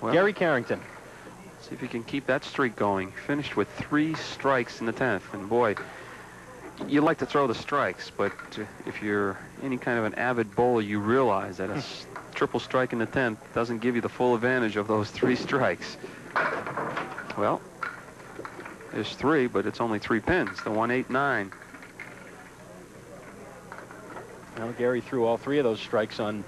Well, Gary Carrington. See if he can keep that streak going. Finished with 3 strikes in the 10th. And boy, you like to throw the strikes, but if you're any kind of an avid bowler, you realize that a triple strike in the 10th doesn't give you the full advantage of those 3 strikes. Well, there's 3, but it's only 3 pins. The 1, 8, 9. Well, Gary threw all 3 of those strikes on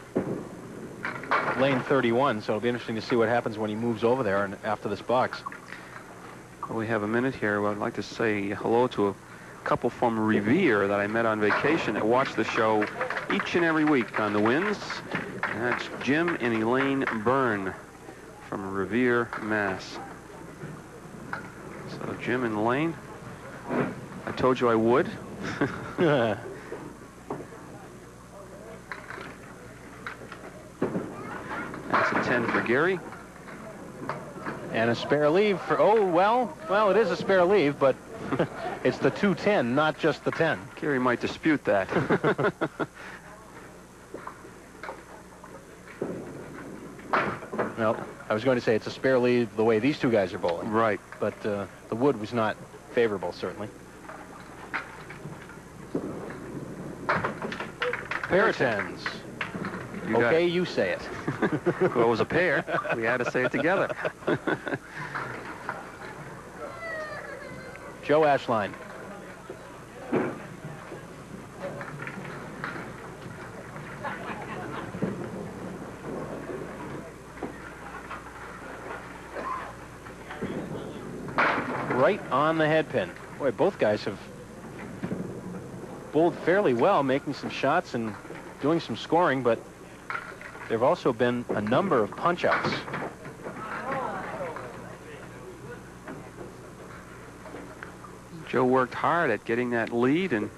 lane 31, so it'll be interesting to see what happens when he moves over there and after this box. Well, we have a minute here. Well, I'd like to say hello to a couple from Revere that I met on vacation that watch the show each and every week on the Winds. And that's Jim and Elaine Byrne from Revere, Mass. So Jim and Elaine, I told you I would. That's a 10 for Gary. And a spare leave for, oh, well, it is a spare leave, but it's the 2-10, not just the 10. Gary might dispute that. Well, I was going to say it's a spare leave the way these 2 guys are bowling. Right. But the wood was not favorable, certainly. Pair of 10s. Okay, you say it. Well, it was a pair. We had to say it together. Joe Ashline. Right on the head pin. Boy, both guys have bowled fairly well, making some shots and doing some scoring, but there have also been a number of punch-outs. Joe worked hard at getting that lead and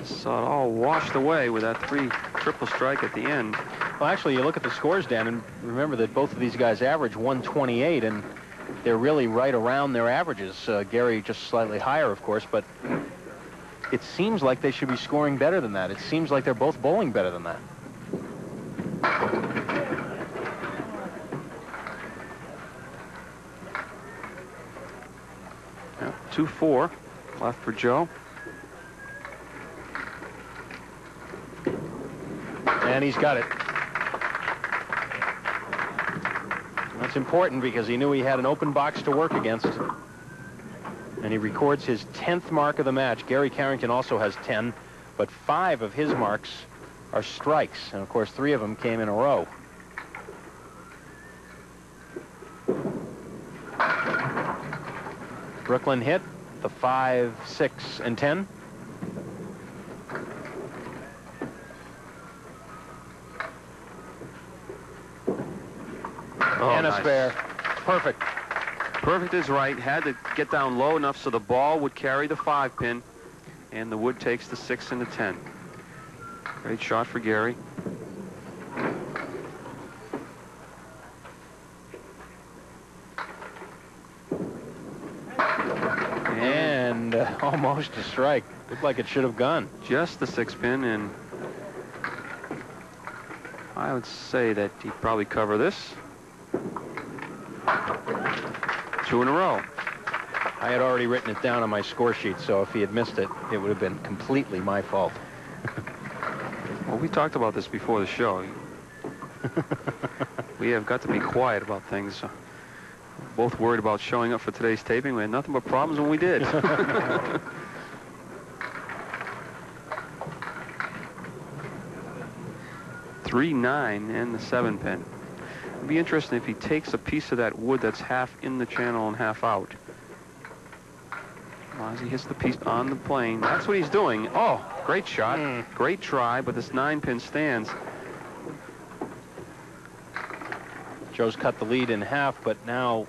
saw it all washed away with that 3 triple strike at the end. Well, actually, you look at the scores, Dan, and remember that both of these guys average 128, and they're really right around their averages. Gary just slightly higher, of course, but it seems like they should be scoring better than that. It seems like they're both bowling better than that. Yeah, 2-4 left for Joe. And he's got it. That's important because he knew he had an open box to work against. And he records his 10th mark of the match. Gary Carrington also has 10, but 5 of his marks are strikes. And, of course, 3 of them came in a row. Brooklyn hit the 5, 6, and 10. And a spare. Perfect. Perfect is right. Had to get down low enough so the ball would carry the 5 pin, and the wood takes the 6 and the 10. Great shot for Gary. And almost a strike. Looked like it should have gone. Just the 6 pin, and I would say that he'd probably cover this. 2 in a row. I had already written it down on my score sheet, so if he had missed it, it would have been completely my fault. Well, we talked about this before the show. We have got to be quiet about things. Both worried about showing up for today's taping. We had nothing but problems when we did. 3, 9, and the 7 pin. It'd be interesting if he takes a piece of that wood that's half in the channel and half out. As he hits the piece on the plane, that's what he's doing. Oh, great shot. Great try, but this 9 pin stands. Joe's cut the lead in half, but now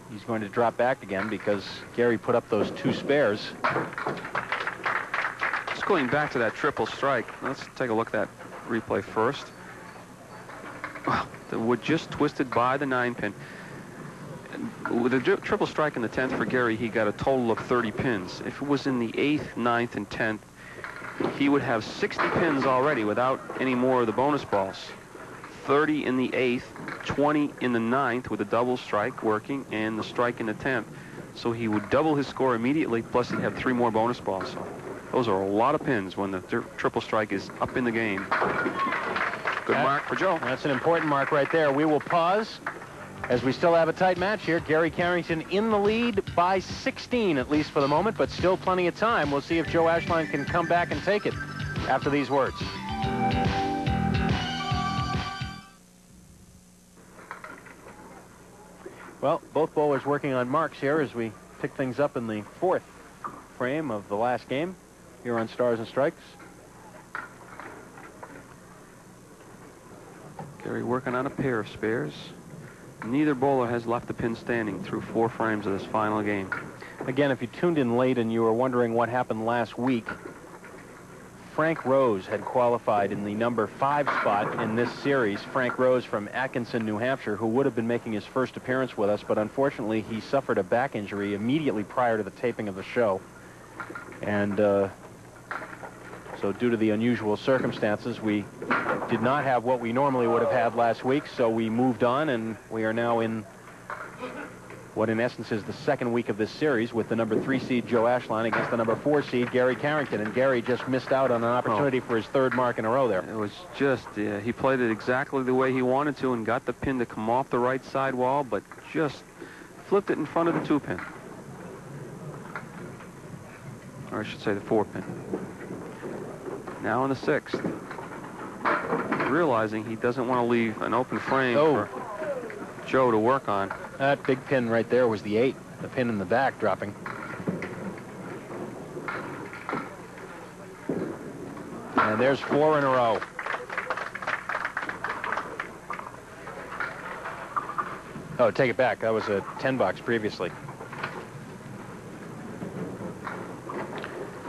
he's going to drop back again because Gary put up those 2 spares. Just going back to that triple strike, let's take a look at that replay first. The wood just twisted by the 9 pin. With a triple strike in the 10th for Gary, he got a total of 30 pins. If it was in the 8th, 9th, and 10th, he would have 60 pins already without any more of the bonus balls. 30 in the 8th, 20 in the 9th with a double strike working, and the strike in the 10th. So he would double his score immediately, plus he'd have 3 more bonus balls. So those are a lot of pins when the triple strike is up in the game. Good mark for Joe. That's an important mark right there. We will pause as we still have a tight match here. Gary Carrington in the lead by 16, at least for the moment, but still plenty of time. We'll see if Joe Ashline can come back and take it after these words. Well, both bowlers working on marks here as we pick things up in the 4th frame of the last game here on Stars and Strikes. Gary working on a pair of spares. Neither bowler has left the pin standing through 4 frames of this final game. Again, if you tuned in late and you were wondering what happened last week, Frank Rose had qualified in the number 5 spot in this series. Frank Rose from Atkinson, New Hampshire, who would have been making his first appearance with us, but unfortunately he suffered a back injury immediately prior to the taping of the show. And so due to the unusual circumstances, we did not have what we normally would have had last week, so we moved on, and we are now in what in essence is the 2nd week of this series with the number 3 seed Joe Ashline against the number 4 seed Gary Carrington. And Gary just missed out on an opportunity for his 3rd mark in a row there. It was just, he played it exactly the way he wanted to and got the pin to come off the right side wall, but just flipped it in front of the 2-pin. Or I should say the 4-pin. Now in the 6th. Realizing he doesn't want to leave an open frame for Joe to work on. That big pin right there was the 8, the pin in the back dropping. And there's 4 in a row. Oh, take it back. That was a 10 box previously.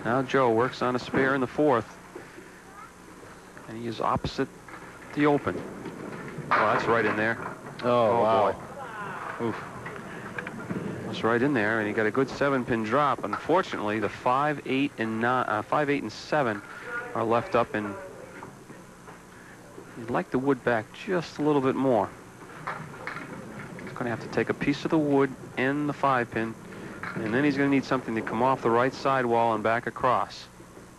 Now Joe works on a spare in the 4th. And he is opposite the open. Oh, that's right in there. Oh wow. Boy. Oof. That's right in there, and he got a good 7-pin drop. Unfortunately, the 5, 8, and 7 are left up, and he'd like the wood back just a little bit more. He's going to have to take a piece of the wood and the 5-pin, and then he's going to need something to come off the right side wall and back across.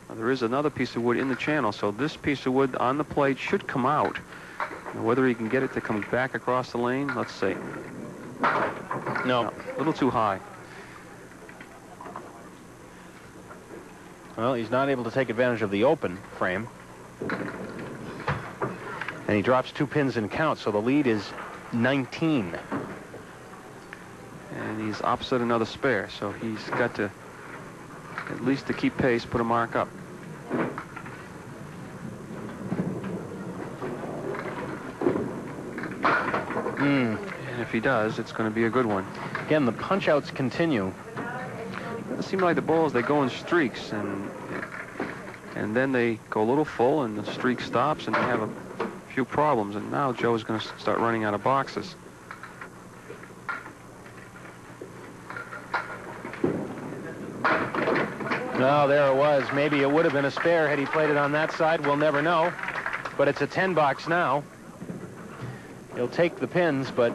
Now, there is another piece of wood in the channel, so this piece of wood on the plate should come out. Now, whether he can get it to come back across the lane, let's see. No, a little too high. Well, he's not able to take advantage of the open frame. And he drops 2 pins and counts, so the lead is 19. And he's opposite another spare, so he's got to, at least to keep pace, put a mark up. And if he does, it's going to be a good one. Again, the punch-outs continue. It seems like the balls, they go in streaks, and then they go a little full, and the streak stops, and they have a few problems. And now Joe's going to start running out of boxes. No, there it was. Maybe it would have been a spare had he played it on that side. We'll never know. But it's a 10 box now. He'll take the pins, but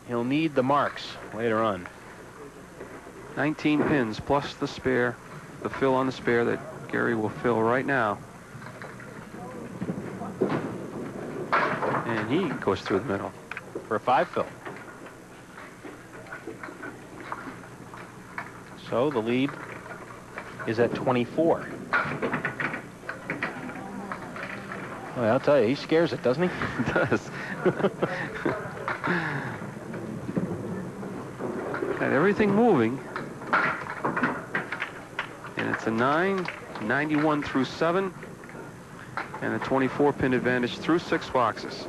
he'll need the marks later on. 19 pins plus the spare, the fill on the spare that Gary will fill right now. And he goes through the middle for a 5 fill. So the lead is at 24. Well, I'll tell you, he scares it, doesn't he? He does. Got everything moving. And it's a 9, 91 through 7, and a 24-pin advantage through 6 boxes.